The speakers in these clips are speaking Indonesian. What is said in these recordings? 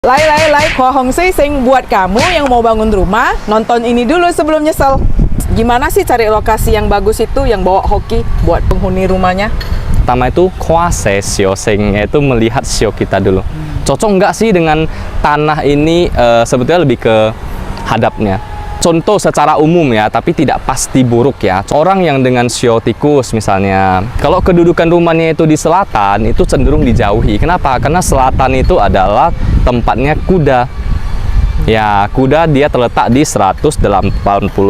Lai, Hua Hong Sing buat kamu yang mau bangun rumah, nonton ini dulu sebelum nyesel. Gimana sih cari lokasi yang bagus itu, yang bawa hoki buat penghuni rumahnya? Pertama itu kuase sio sing, yaitu melihat sio kita dulu. Cocok nggak sih dengan tanah ini? Sebetulnya lebih ke hadapnya. Contoh secara umum ya, tapi tidak pasti buruk ya. Orang yang dengan sio tikus misalnya, kalau kedudukan rumahnya itu di selatan, itu cenderung dijauhi. Kenapa? Karena selatan itu adalah tempatnya kuda. Ya, kuda dia terletak di 180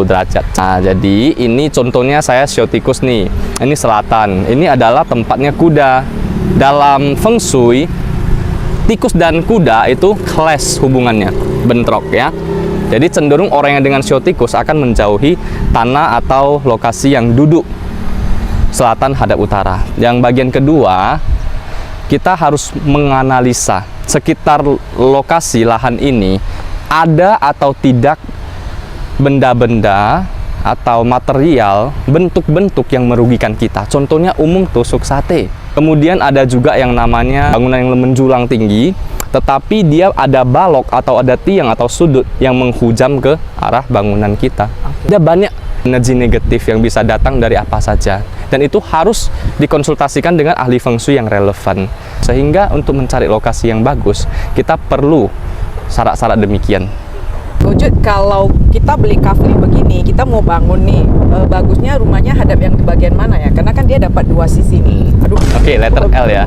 derajat. Nah, jadi ini contohnya saya sio tikus nih. Ini selatan. Ini adalah tempatnya kuda. Dalam feng shui, tikus dan kuda itu clash hubungannya, bentrok ya. Jadi cenderung orang yang dengan sio tikus akan menjauhi tanah atau lokasi yang duduk selatan hadap utara. Yang bagian kedua, kita harus menganalisa sekitar lokasi lahan ini ada atau tidak benda-benda atau material bentuk-bentuk yang merugikan kita. Contohnya umum tusuk sate. Kemudian ada juga yang namanya bangunan yang menjulang tinggi, tetapi dia ada balok atau ada tiang atau sudut yang menghujam ke arah bangunan kita. Ada banyak energi negatif yang bisa datang dari apa saja, dan itu harus dikonsultasikan dengan ahli feng shui yang relevan. Sehingga untuk mencari lokasi yang bagus, kita perlu syarat-syarat demikian. Wujud kalau kita beli kafling begini, kita mau bangun nih, bagusnya rumahnya hadap yang di bagian mana ya? Karena kan dia dapat dua sisi nih. Aduh. Oke, letter L ya.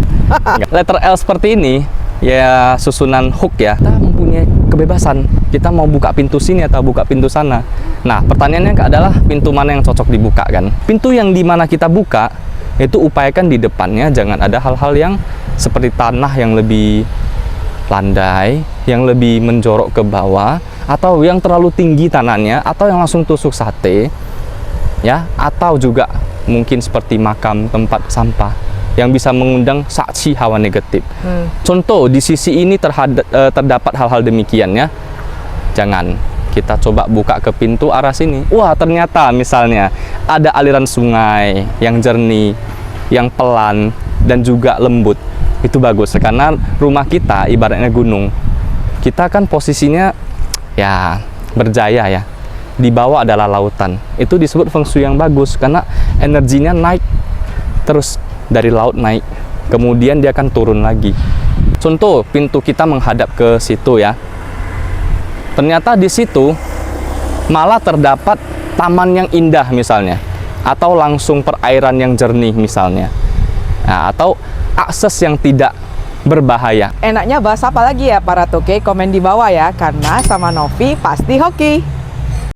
Letter L seperti ini, ya susunan hook ya. Kita mempunyai kebebasan. Kita mau buka pintu sini atau buka pintu sana. Nah, pertanyaannya adalah pintu mana yang cocok dibuka kan? Pintu yang dimana kita buka, itu upayakan di depannya jangan ada hal-hal yang seperti tanah yang lebih landai, yang lebih menjorok ke bawah, atau yang terlalu tinggi tanahnya, atau yang langsung tusuk sate ya, atau juga mungkin seperti makam, tempat sampah yang bisa mengundang saksi hawa negatif. Contoh di sisi ini terdapat hal-hal demikian ya, jangan. Kita coba buka ke pintu arah sini, wah ternyata misalnya ada aliran sungai yang jernih, yang pelan dan juga lembut. Itu bagus, karena rumah kita ibaratnya gunung. Kita kan posisinya ya berjaya ya, di bawah adalah lautan. Itu disebut feng shui yang bagus karena energinya naik terus, dari laut naik, kemudian dia akan turun lagi. Contoh pintu kita menghadap ke situ ya, ternyata di situ malah terdapat taman yang indah misalnya, atau langsung perairan yang jernih misalnya, nah, atau akses yang tidak berbahaya. Enaknya bahas apa lagi ya para toke? Komen di bawah ya, karena sama Novi pasti hoki.